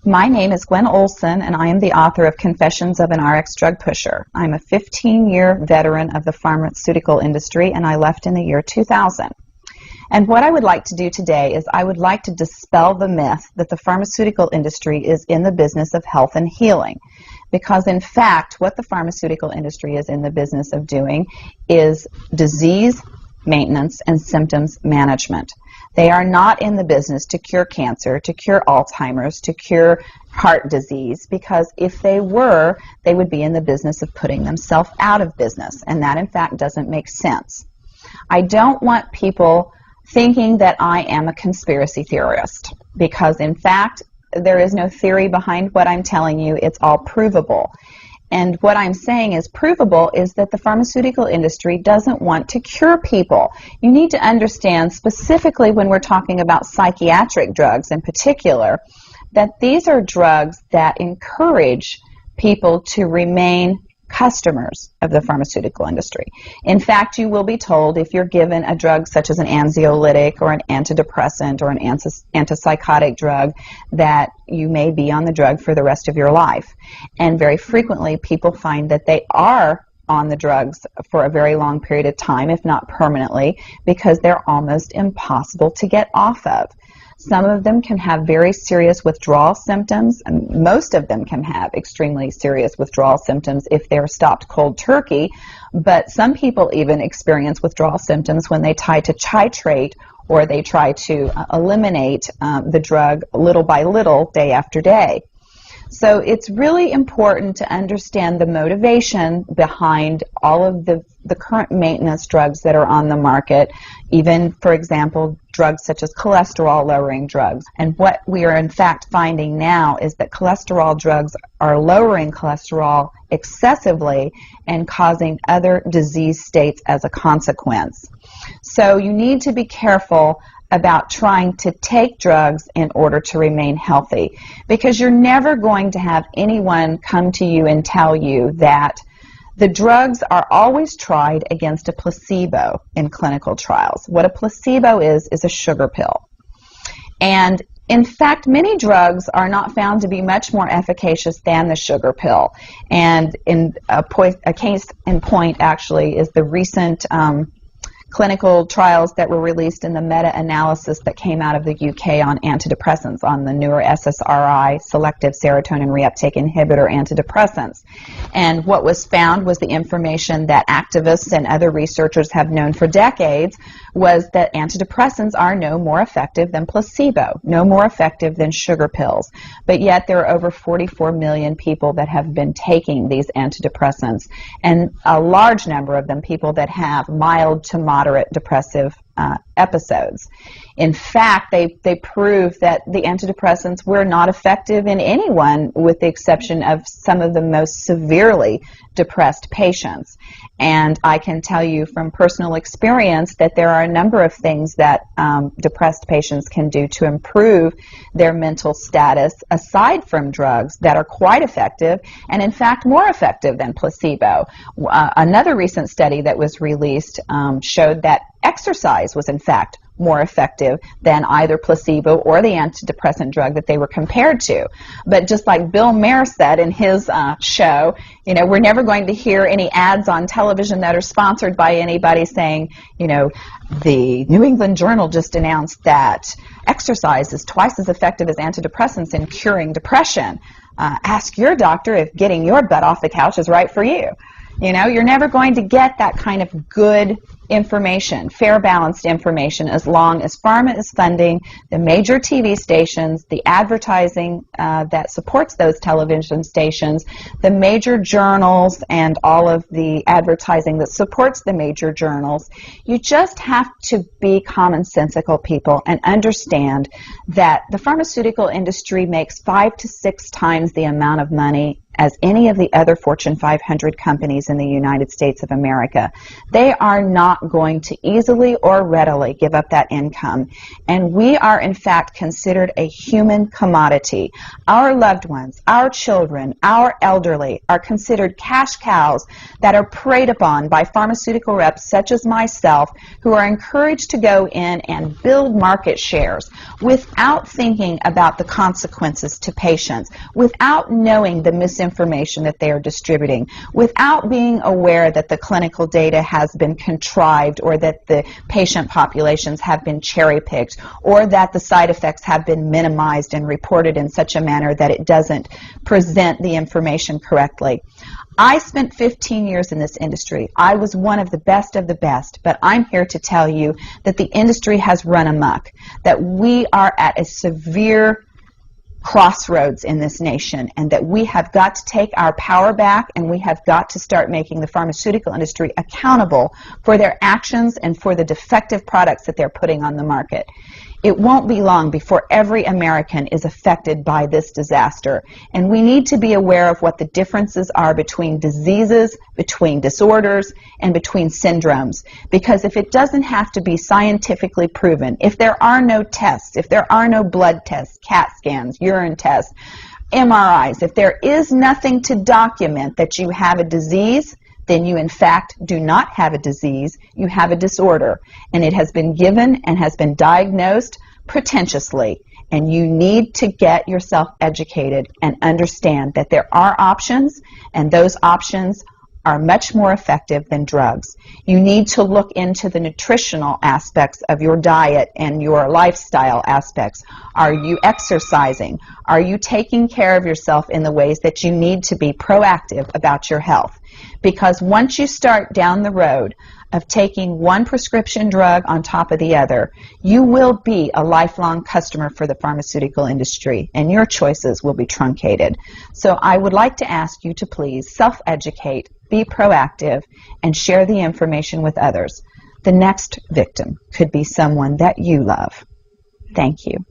My name is Gwen Olson, and I am the author of Confessions of an RX Drug Pusher. I'm a 15-year veteran of the pharmaceutical industry, and I left in the year 2000. And what I would like to do today is I would like to dispel the myth that the pharmaceutical industry is in the business of health and healing. Because in fact, what the pharmaceutical industry is in the business of doing is disease maintenance and symptoms management. They are not in the business to cure cancer, to cure Alzheimer's, to cure heart disease, because if they were, they would be in the business of putting themselves out of business, and that in fact doesn't make sense. I don't want people thinking that I am a conspiracy theorist, because in fact there is no theory behind what I'm telling you. It's all provable. And what I'm saying is provable is that the pharmaceutical industry doesn't want to cure people. You need to understand, specifically when we're talking about psychiatric drugs in particular, that these are drugs that encourage people to remain customers of the pharmaceutical industry. In fact, you will be told if you're given a drug such as an anxiolytic or an antidepressant or an antipsychotic drug that you may be on the drug for the rest of your life. And very frequently people find that they are on the drugs for a very long period of time, if not permanently, because they're almost impossible to get off of. Some of them can have very serious withdrawal symptoms, and most of them can have extremely serious withdrawal symptoms if they're stopped cold turkey, but some people even experience withdrawal symptoms when they try to titrate or they try to eliminate the drug little by little, day after day. So it's really important to understand the motivation behind all of the current maintenance drugs that are on the market, even, for example, drugs such as cholesterol-lowering drugs. And what we are in fact finding now is that cholesterol drugs are lowering cholesterol excessively and causing other disease states as a consequence. So you need to be careful about trying to take drugs in order to remain healthy, because you're never going to have anyone come to you and tell you that the drugs are always tried against a placebo in clinical trials. What a placebo is a sugar pill. And in fact, many drugs are not found to be much more efficacious than the sugar pill. And in a case in point actually is the recent clinical trials that were released in the meta-analysis that came out of the UK on antidepressants, on the newer SSRI, selective serotonin reuptake inhibitor antidepressants. And what was found was the information that activists and other researchers have known for decades, was that antidepressants are no more effective than placebo, no more effective than sugar pills. But yet there are over 44 million people that have been taking these antidepressants, and a large number of them people that have mild to moderate depressive episodes. In fact, they prove that the antidepressants were not effective in anyone with the exception of some of the most severely depressed patients. And I can tell you from personal experience that there are a number of things that depressed patients can do to improve their mental status aside from drugs that are quite effective, and in fact more effective than placebo. Another recent study that was released showed that exercise was in fact more effective than either placebo or the antidepressant drug that they were compared to. But just like Bill Maher said in his show, you know, we're never going to hear any ads on television that are sponsored by anybody saying, you know, the New England Journal just announced that exercise is twice as effective as antidepressants in curing depression. Ask your doctor if getting your butt off the couch is right for you. You know, you're never going to get that kind of good information, fair, balanced information, as long as pharma is funding the major TV stations, the advertising that supports those television stations, the major journals, and all of the advertising that supports the major journals. You just have to be commonsensical people and understand that the pharmaceutical industry makes 5 to 6 times the amount of money as any of the other Fortune 500 companies in the United States of America. They are not going to easily or readily give up that income. And we are, in fact, considered a human commodity. Our loved ones, our children, our elderly are considered cash cows that are preyed upon by pharmaceutical reps such as myself, who are encouraged to go in and build market shares without thinking about the consequences to patients, without knowing the misinformation that they are distributing, without being aware that the clinical data has been contrived, or that the patient populations have been cherry-picked, or that the side effects have been minimized and reported in such a manner that it doesn't present the information correctly. I spent 15 years in this industry. I was one of the best, but I'm here to tell you that the industry has run amok, that we are at a severe crossroads in this nation, and that we have got to take our power back, and we have got to start making the pharmaceutical industry accountable for their actions and for the defective products that they're putting on the market. It won't be long before every American is affected by this disaster, and we need to be aware of what the differences are between diseases, between disorders, and between syndromes. Because if it doesn't have to be scientifically proven, if there are no tests, if there are no blood tests, CAT scans, urine tests, MRIs, if there is nothing to document that you have a disease, then you in fact do not have a disease, you have a disorder. And it has been given and has been diagnosed pretentiously. And you need to get yourself educated and understand that there are options, and those options are much more effective than drugs. You need to look into the nutritional aspects of your diet and your lifestyle aspects. Are you exercising? Are you taking care of yourself in the ways that you need to be proactive about your health? Because once you start down the road of taking one prescription drug on top of the other, you will be a lifelong customer for the pharmaceutical industry, and your choices will be truncated. So I would like to ask you to please self-educate, be proactive, and share the information with others. The next victim could be someone that you love. Thank you.